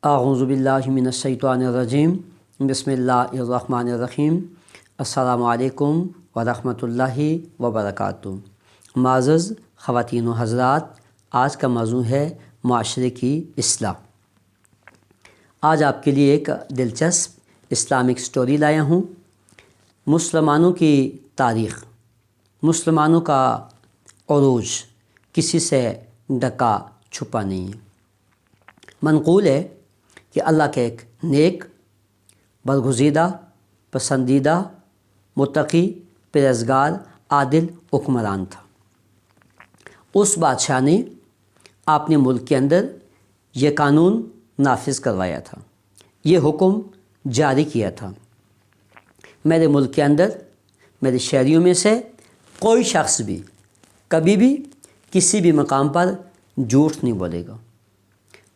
اعوذ باللہ من الشیطان الرجیم بسم اللہ الرحمن الرحیم السلام علیکم ورحمۃ اللہ وبرکاتہ۔ معزز خواتین و حضرات، آج کا موضوع ہے معاشرے کی اصلاح۔ آج آپ کے لیے ایک دلچسپ اسلامک سٹوری لایا ہوں۔ مسلمانوں کی تاریخ، مسلمانوں کا عروج کسی سے ڈکا چھپا نہیں ہے۔ منقول ہے کہ اللہ کا ایک نیک، برگزیدہ، پسندیدہ، متقی، پرہیزگار، عادل حکمران تھا۔ اس بادشاہ نے اپنے ملک کے اندر یہ قانون نافذ کروایا تھا، یہ حکم جاری کیا تھا، میرے ملک کے اندر میرے شہریوں میں سے کوئی شخص بھی کبھی بھی کسی بھی مقام پر جھوٹ نہیں بولے گا۔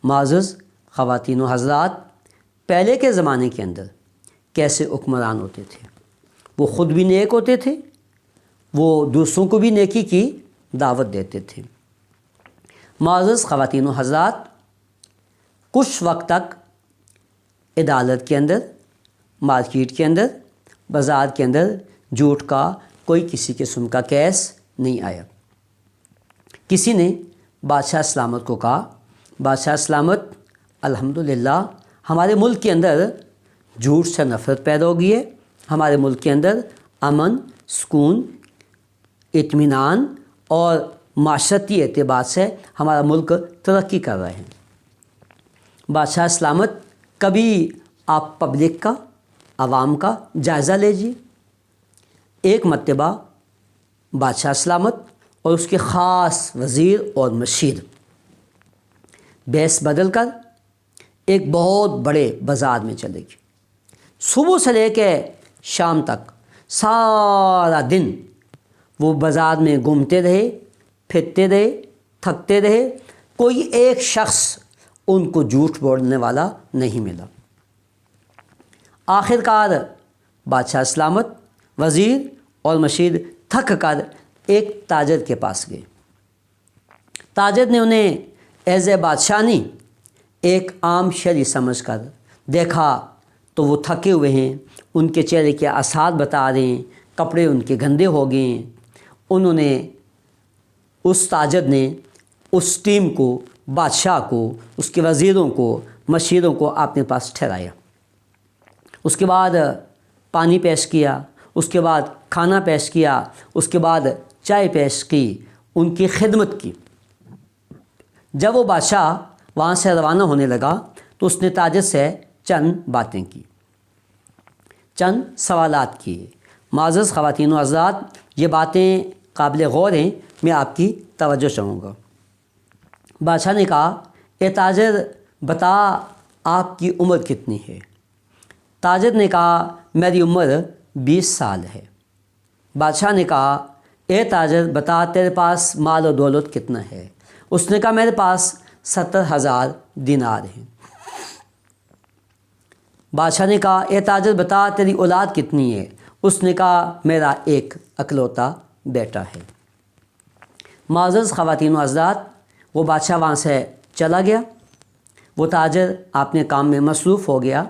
معزز خواتین و حضرات، پہلے کے زمانے کے اندر کیسے حکمران ہوتے تھے؟ وہ خود بھی نیک ہوتے تھے، وہ دوسروں کو بھی نیکی کی دعوت دیتے تھے۔ معزز خواتین و حضرات، کچھ وقت تک عدالت کے اندر، مارکیٹ کے اندر، بازار کے اندر جھوٹ کا کوئی کسی قسم کا کیس نہیں آیا۔ کسی نے بادشاہ سلامت کو کہا، بادشاہ سلامت، الحمدللہ ہمارے ملک کے اندر جھوٹ سے نفرت پیدا ہو گئی ہے، ہمارے ملک کے اندر امن، سکون، اطمینان اور معاشرتی اعتبار سے ہمارا ملک ترقی کر رہے ہیں۔ بادشاہ سلامت، کبھی آپ پبلک کا، عوام کا جائزہ لیجیے۔ ایک مرتبہ بادشاہ سلامت اور اس کے خاص وزیر اور مشیر بیس بدل کر ایک بہت بڑے بازار میں چلے گئے۔ صبح سے لے کے شام تک سارا دن وہ بازار میں گھومتے رہے، پھرتے رہے، تھکتے رہے، کوئی ایک شخص ان کو جھوٹ بولنے والا نہیں ملا۔ آخر کار بادشاہ سلامت، وزیر اور مشیر تھک کر ایک تاجر کے پاس گئے۔ تاجر نے انہیں ایز اے بادشاہ نہیں، ایک عام شہری سمجھ کر دیکھا تو وہ تھکے ہوئے ہیں، ان کے چہرے کے آثار بتا رہے ہیں، کپڑے ان کے گندے ہو گئے ہیں۔ اس تاجر نے اس ٹیم کو، بادشاہ کو، اس کے وزیروں کو، مشیروں کو اپنے پاس ٹھہرایا۔ اس کے بعد پانی پیش کیا، اس کے بعد کھانا پیش کیا، اس کے بعد چائے پیش کی، ان کی خدمت کی۔ جب وہ بادشاہ وہاں سے روانہ ہونے لگا تو اس نے تاجر سے چند باتیں کی، چند سوالات کیے۔ معزز خواتین و حضرات، یہ باتیں قابل غور ہیں، میں آپ کی توجہ چاہوں گا۔ بادشاہ نے کہا، اے تاجر، بتا آپ کی عمر کتنی ہے؟ تاجر نے کہا، میری عمر 20 سال ہے۔ بادشاہ نے کہا، اے تاجر، بتا تیرے پاس مال و دولت کتنا ہے؟ اس نے کہا، میرے پاس 70,000 دینار ہیں۔ بادشاہ نے کہا، اے تاجر، بتا تیری اولاد کتنی ہے؟ اس نے کہا، میرا ایک اکلوتا بیٹا ہے۔ معزز خواتین و حضرات، وہ بادشاہ وہاں سے چلا گیا، وہ تاجر اپنے کام میں مصروف ہو گیا۔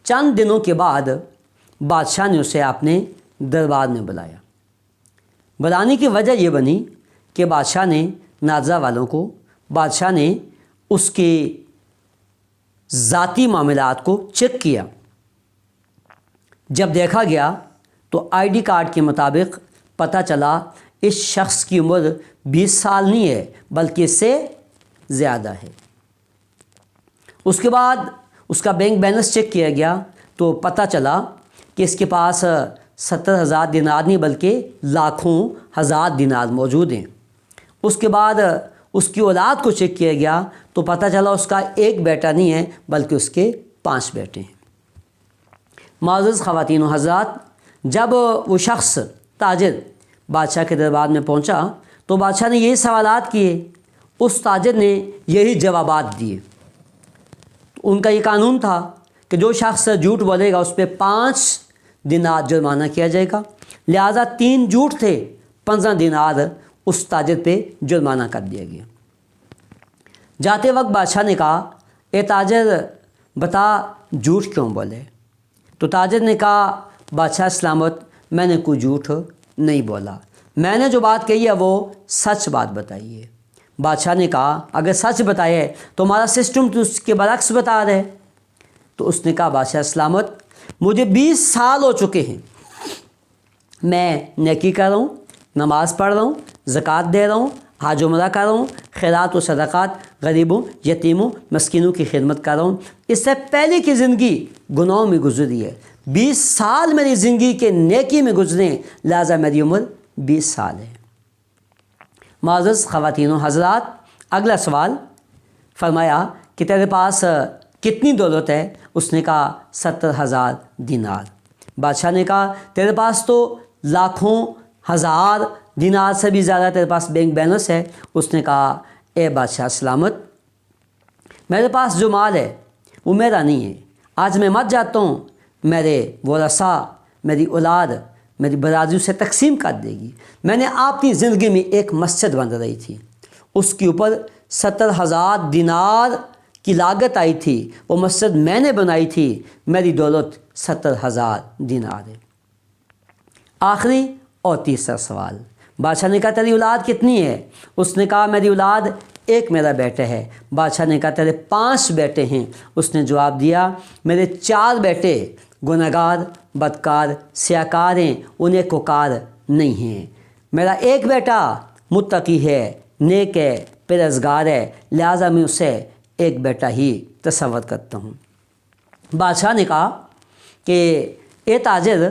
چند دنوں کے بعد بادشاہ نے اسے اپنے دربار میں بلایا۔ بلانے کی وجہ یہ بنی کہ بادشاہ نے ناظرہ والوں کو، بادشاہ نے اس کے ذاتی معاملات کو چیک کیا۔ جب دیکھا گیا تو آئی ڈی کارڈ کے مطابق پتہ چلا اس شخص کی عمر 20 سال نہیں ہے بلکہ اس سے زیادہ ہے۔ اس کے بعد اس کا بینک بیلنس چیک کیا گیا تو پتہ چلا کہ اس کے پاس 70,000 دینار نہیں بلکہ لاکھوں ہزار دینار موجود ہیں۔ اس کے بعد اس کی اولاد کو چیک کیا گیا تو پتہ چلا اس کا ایک بیٹا نہیں ہے بلکہ اس کے 5 بیٹے ہیں۔ معزز خواتین و حضرات، جب وہ شخص تاجر بادشاہ کے دربار میں پہنچا تو بادشاہ نے یہی سوالات کیے، اس تاجر نے یہی جوابات دیے۔ ان کا یہ قانون تھا کہ جو شخص جھوٹ بولے گا اس پہ 5 دینار جرمانہ کیا جائے گا، لہٰذا 3 جھوٹ تھے، 15 دینار اس تاجر پہ جرمانہ کر دیا گیا۔ جاتے وقت بادشاہ نے کہا، اے تاجر، بتا جھوٹ کیوں بولے؟ تو تاجر نے کہا بادشاہ سلامت میں نے کوئی جھوٹ نہیں بولا، میں نے جو بات کہی ہے وہ سچ بات بتائی ہے۔ بادشاہ نے کہا اگر سچ بتائے تو ہمارا سسٹم تو اس کے برعکس بتا رہے۔ تو اس نے کہا بادشاہ سلامت مجھے 20 سال ہو چکے ہیں، میں نیکی کر رہا ہوں، نماز پڑھ رہا ہوں، زکوٰۃ دے رہا ہوں، حج عمرہ کر رہا ہوں، خیرات و صدقات غریبوں، یتیموں، مسکینوں کی خدمت کر رہا ہوں۔ اس سے پہلے کی زندگی گناہوں میں گزری ہے، 20 سال میری زندگی کے نیکی میں گزرے، لہٰذا میری عمر 20 سال ہے۔ معزز خواتین و حضرات، اگلا سوال فرمایا کہ تیرے پاس کتنی دولت ہے؟ اس نے کہا 70,000 دینار۔ بادشاہ نے کہا تیرے پاس تو لاکھوں ہزار دینار سے بھی زیادہ تیرے پاس بینک بیلنس ہے۔ اس نے کہا اے بادشاہ سلامت میرے پاس جو مال ہے وہ میرا نہیں ہے، آج میں مر جاتا ہوں، میرے ورثاء، میری اولاد، میری برادری سے تقسیم کر دے گی۔ میں نے اپنی زندگی میں ایک مسجد بن رہی تھی، اس کے اوپر 70,000 دینار کی لاگت آئی تھی، وہ مسجد میں نے بنائی تھی، میری دولت 70,000 دینار ہے۔ آخری اور تیسرا سوال، بادشاہ نے کہا تیری اولاد کتنی ہے؟ اس نے کہا میری اولاد ایک میرا بیٹا ہے۔ بادشاہ نے کہا تیرے 5 بیٹے ہیں؟ اس نے جواب دیا میرے 4 بیٹے گنہگار، بدکار، سیاکار ہیں، انہیں کوکار نہیں ہیں۔ میرا ایک بیٹا متقی ہے، نیک ہے، پرہیزگار ہے، لہٰذا میں اسے ایک بیٹا ہی تصور کرتا ہوں۔ بادشاہ نے کہا کہ اے تاجر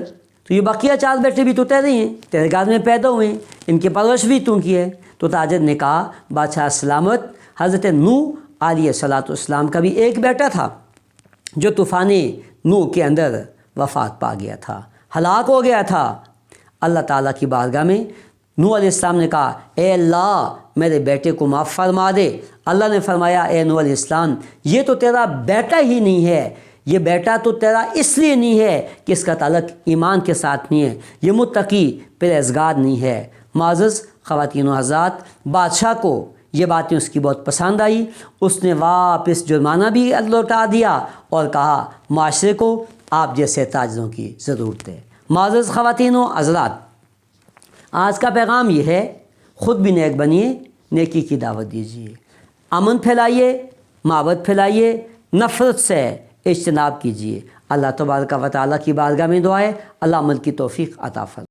تو یہ بقیہ 4 بیٹے بھی تو تیرے ہیں، تیرے گھر میں پیدا ہوئے ہیں، ان کی پرورش بھی تو کی ہے۔ تو تاجر نے کہا بادشاہ سلامت حضرت نوح علیہ السلام کا بھی ایک بیٹا تھا جو طوفان نوح کے اندر وفات پا گیا تھا، ہلاک ہو گیا تھا۔ اللہ تعالیٰ کی بارگاہ میں نوح علیہ السلام نے کہا اے اللہ میرے بیٹے کو معاف فرما دے۔ اللہ نے فرمایا اے نوح علیہ السلام یہ تو تیرا بیٹا ہی نہیں ہے، یہ بیٹا تو تیرا اس لیے نہیں ہے کہ اس کا تعلق ایمان کے ساتھ نہیں ہے، یہ متقی پرہیزگار نہیں ہے۔ معزز خواتین و حضرات، بادشاہ کو یہ باتیں اس کی بہت پسند آئی، اس نے واپس جرمانہ بھی لوٹا دیا اور کہا معاشرے کو آپ جیسے تاجروں کی ضرورت ہے۔ معزز خواتین و حضرات، آج کا پیغام یہ ہے خود بھی نیک بنیے، نیکی کی دعوت دیجیے، امن پھیلائیے، محبت پھیلائیے، نفرت سے اجتناب کیجیے۔ اللہ تبارک و تعالیٰ کی بارگاہ میں دعا ہے اللہ عمل کی توفیق عطا فرمائے۔